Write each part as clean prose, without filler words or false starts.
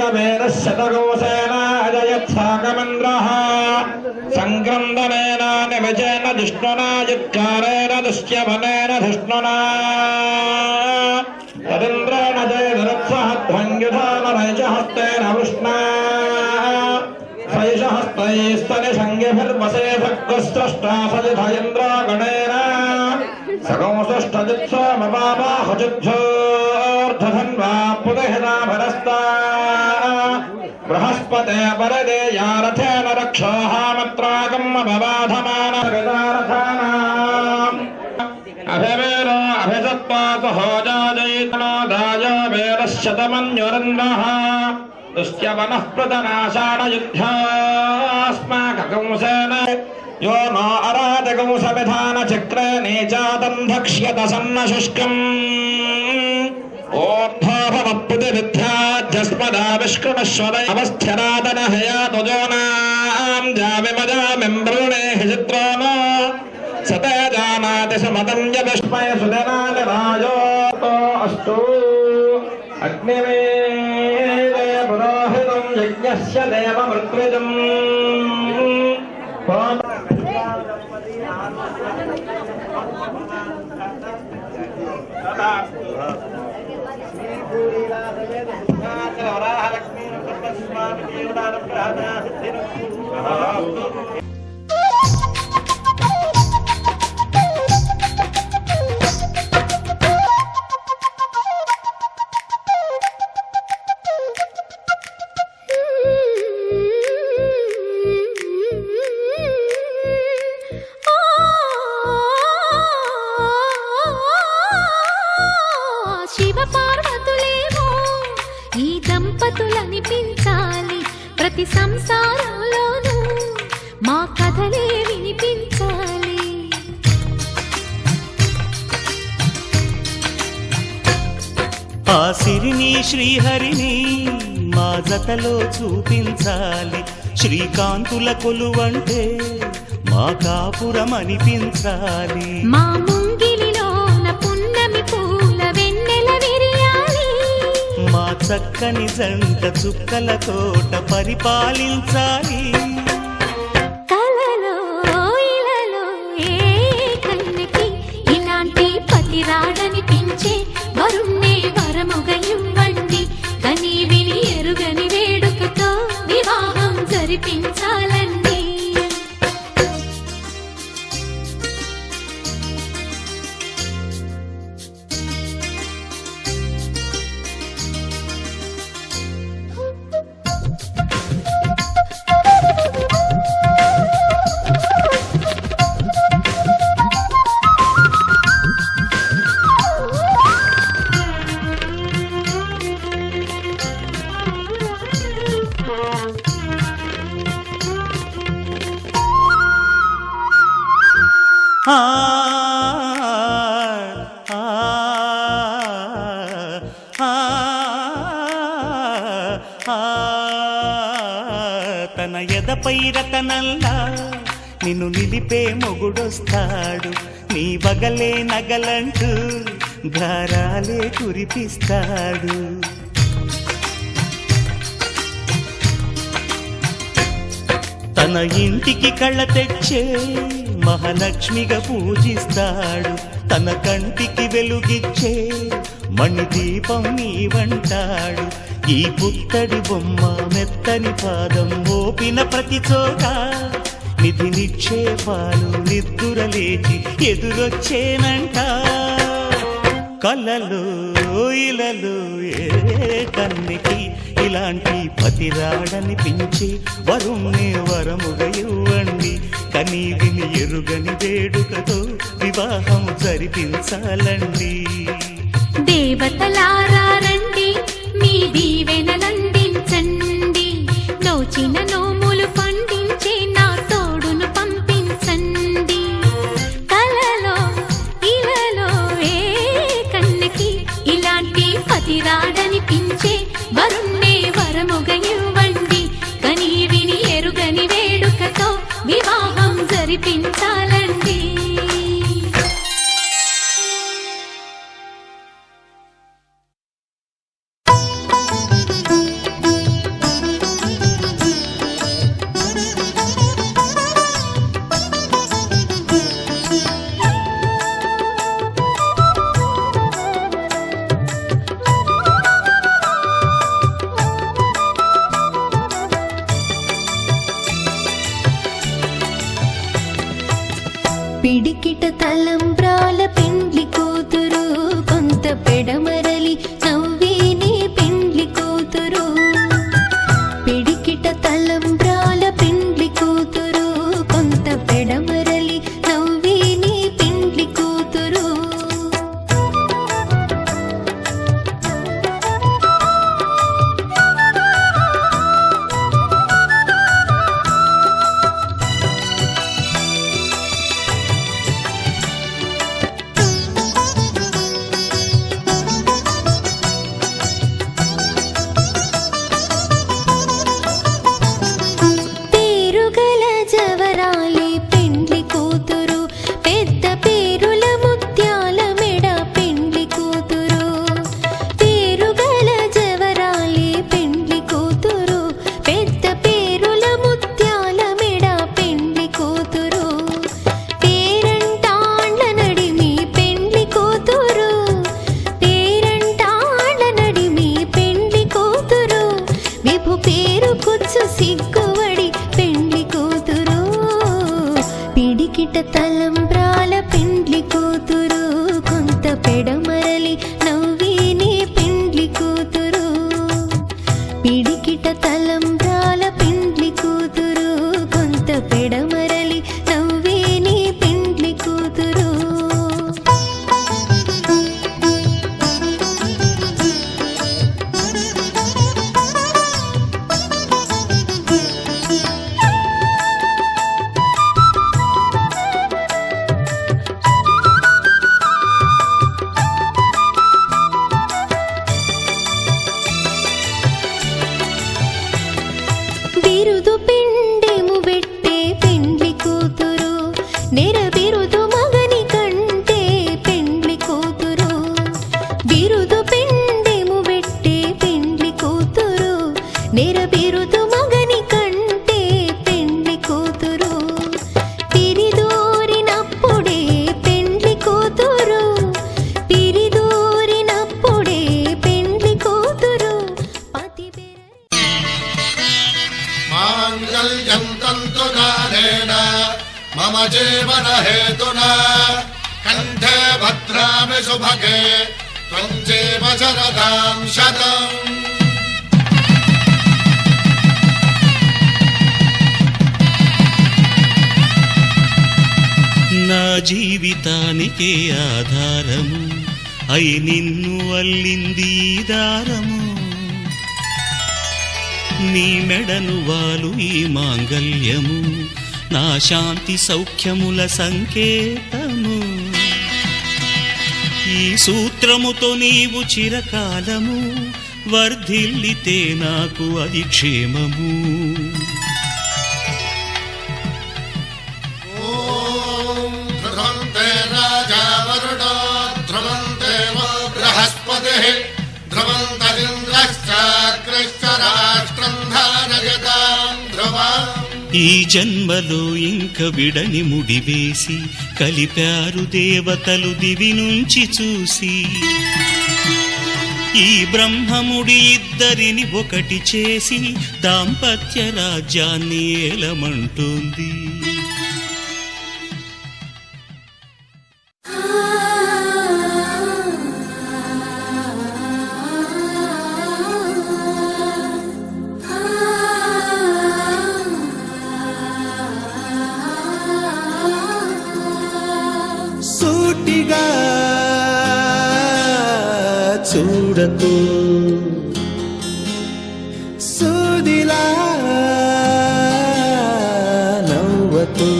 शतकोशेनाजयत्साकमन्द्रः सङ्क्रन्दनेन निमजेन जिष्णुना युत्कारेण दुष्यवनेन धृष्णुना तदिन्द्रेण जयधरत्सः ध्वङ्ग्युधाननैषहस्तेन वृष्णा सैषहस्तैस्तनिषङ्गिभिर्वसे भग्गस्रष्टा सजिधयन्द्रो गणेन सगोसृष्टजित्सोमवाबाहुजुद्धोर्धन्वा पुदहिताभरस्ता बृहस्पते परदे यारथेन रक्षोहामत्रागम् अभवाधमानगदारथानाम् अभिवेरो अभिसत्त्वा सहोजाजयितनो दायावेरश्शतमन्युरन्वः दुष्ट्यवनः प्रतनाशानयुद्धास्माकगंसेन यो नो अराजगंसविधानचक्रे नीचातम् धक्ष्यत सन्नशुष्कम् ोद्धोभवप्पुतिविद्याजस्मदाविष्कृणश्वरवस्थ्यरातनहयातुजोनाम् जाविमजामिम्ब्रूणे हि चित्रो न सत जानाति सुमतम् यविष्मय सुजनानिराजोतो अस्तु अग्निमेदे पुरोहितम् यज्ञस्य देवमृत्विजम् ప్రతి సంసారంలోనూ మా కథలే వినిపించాలి. ఆ సిరిని శ్రీహరిని మా జతలో చూపించాలి. శ్రీకాంతుల కొలువంటే మా కాపురం అనిపించాలి. మా ముంగిలిలోన పున్నమి పూల వెన్నెల విరియాలి. మా చక్కని జంట చుక్కల తోట పరిపాలించాలి. కలలో ఇలలో ఏ కన్నకి ఇలాంటి పతి రాడనిపించే వరుణ్ణే వరముగా ఇవ్వండి. కని విని ఎరుగని వేడుకతో వివాహం జరిపించాలండి. తన ఎదపై రతనల్లా నిన్ను నిలిపే మొగుడొస్తాడు. నీ బగలే నగలంటూ ధారాలే కురిపిస్తాడు. తన ఇంటికి కళ్ళ తెచ్చే మహాలక్ష్మిగా పూజిస్తాడు. తన కంటికి వెలుగిచ్చే మణిదీపం నీవంటాడు. ఈ పుత్తడి బొమ్మ మెత్తని పాదం మోపిన ప్రతి చోట నిధి నిక్షేపాలు నిద్దురలేచి ఎదురొచ్చేనంట. కలలో ఇలలో ఏ కన్నికి ఇలాంటి పతి రాడనిపించి వరుణ్ణే వరముగా ఇవ్వండి. కని విని ఎరుగని వేడుకతో వివాహం జరిపించాలండి. దేవతలారా రండి, మీ దీవెనలందించండి. నోచిన నోములు పండించే నా తోడును పంపించండి. కలలో ఇలలో ఏ కన్నకి ఇలాంటి పతి రాడనిపించే వరుణ్ణే వరముగా ఇవ్వండి. కని విని ఎరుగని వేడుకతో వివాహం జరిపించాలండి. పిడికిట తలంబ్రాల పెండ్లి కూతురు కొంత పెడమరలి నవ్వేనే పెండ్లి కూతురు పిడికిట తలంబ్రాల పెండ్లి కూతురు కొంత పెడమరలి నవ్వేనే పెండ్లి కూతురు సిగ్గువడి పెండ్లి కూతురు పిడికిట తలంబ్రాల పెండ్లి కూతురు కొంత పెడమరలి నవ్వేనే పెండ్లి కూతురు పిడికిట తలంబ్రాల పెండ్లి కూతురు కొంత పెడమరలి నవ్వేనే పెండ్లి కూతురు బిరుదు పిండెము పెట్టే పెండ్లి కూతురు నెర బిరుదు మగని కంటే పెండ్లి కూతురు బిరుదు పిండెము పెట్టే పెండ్లి కూతురు నెర బిరుదు మగని కంటే పెండ్లి కూతురు పిరిదూరినప్పుడే పెండ్లి కూతురు పిరిదూరినప్పుడే పెండ్లి కూతురు పతి మాంగళ్యం తంతునానేన మమ జీవన హేతునా కంఠే భద్రామి శుభగే త్వం జీవ శరదాం శతం నా జీవితానికే ఆధారము అయి నిన్ను అల్లింది ఈ దారము నీ మెడను వాలు ఈ మాంగళ్యము నా శాంతి సౌఖ్యముల సంకేతము ఈ సూత్రముతో నీవు చిరకాలము వర్ధిల్లితే నాకు అది క్షేమము ఓం ధ్రువంతే రాజా వరుణో ధ్రువంతే బృహస్పతిః ధ్రువంతరింద్రశ్చాగ్రశ్చ రాష్ట్రం ధారయతాం ధ్రువం ఈ జన్మలో ఇంక విడని ముడివేసి కలిపారు దేవతలు దివి నుంచి చూసి ఈ బ్రహ్మముడి ఇద్దరిని ఒకటి చేసి దాంపత్య రాజ్యాన్ని ఏలమంటుంది సూటిగా చూడకు సూదిలా నవ్వకు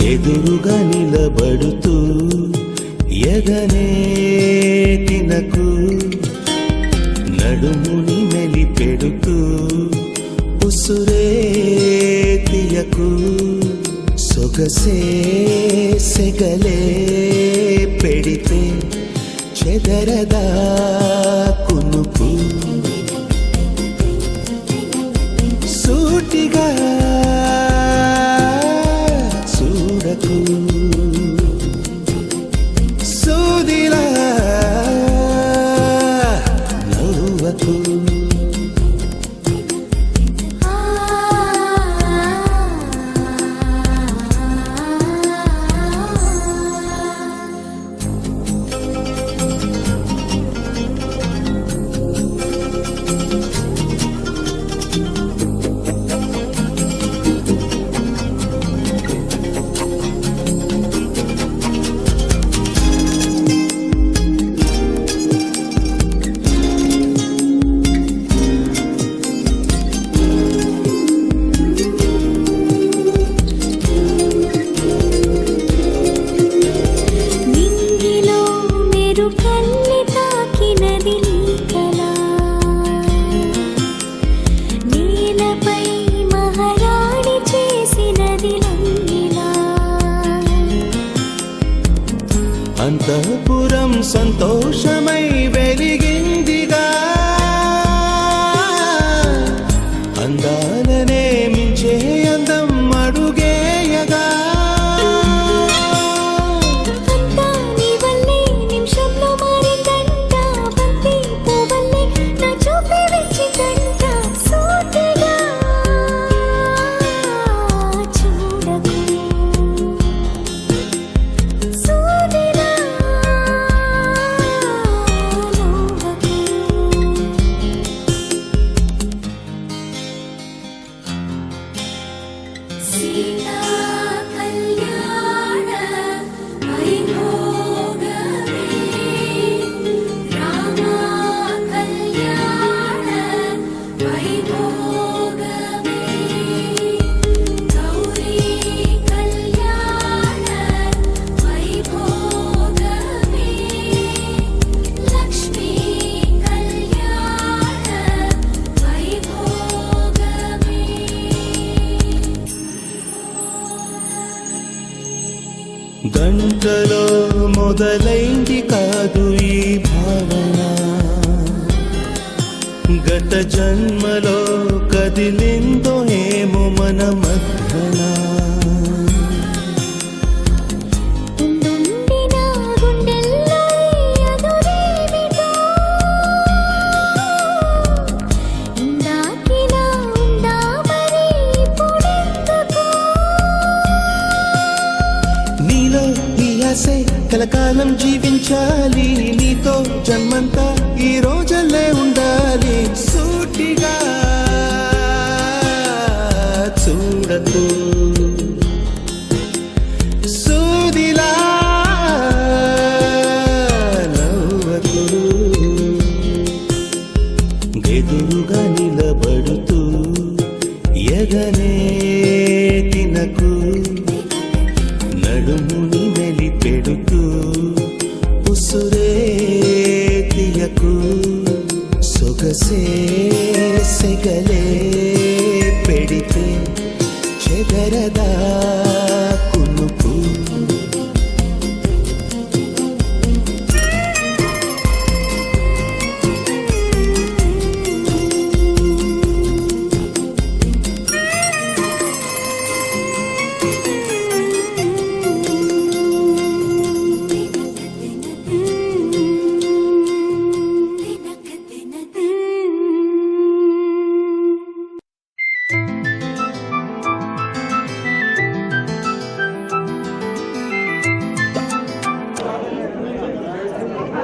ఎదురుగా నిలబడుతూ ఎదనే తినకు నడుముని మెలిపెడుతూ ఉసురే తీయకు సొగసే సెగలే పెడితే చెదరదా కునుకు సూటిగా చూడకు సూదిలా అంతఃపురం సంతోషమై వెలిగిందిగా అందాలనే మించే అందం అడుగేయగా అంతా నీ వల్లే నిమిషంలో మారిందంట బంతి పువ్వల్లే నా చూపే వెచ్చిందంట సూటిగా చూడకు సూదిలా నవ్వకు సీతా కళ్యాణ వైభోగమే రామ కళ్యాణ వైభోగమే గౌరీ కళ్యాణ వైభోగమే లక్ష్మీ కళ్యాణ వైభోగమే గంటలో మొదలైంది కాదు ఈ భావన గత జన్మలో కదిలిందో ఏమో మన మధ్యన ఉండుండి నా గుండెల్లో అదురేమిటో ఇందాకిలా ఉందా మరి ఇప్పుడెందుకు నీలో ఈ ఆశే కలకాలం జీవించాలి నీతో జన్మంతా ఈ రోజులే ఉండాలి సూటిగా చూడకు సూదిలా నవ్వకు ఎదురుగా నిలబడుతూ ఎగనే తినకు నడుముని మెలిపెడుతూ ఉసురే తీయకు సొగసే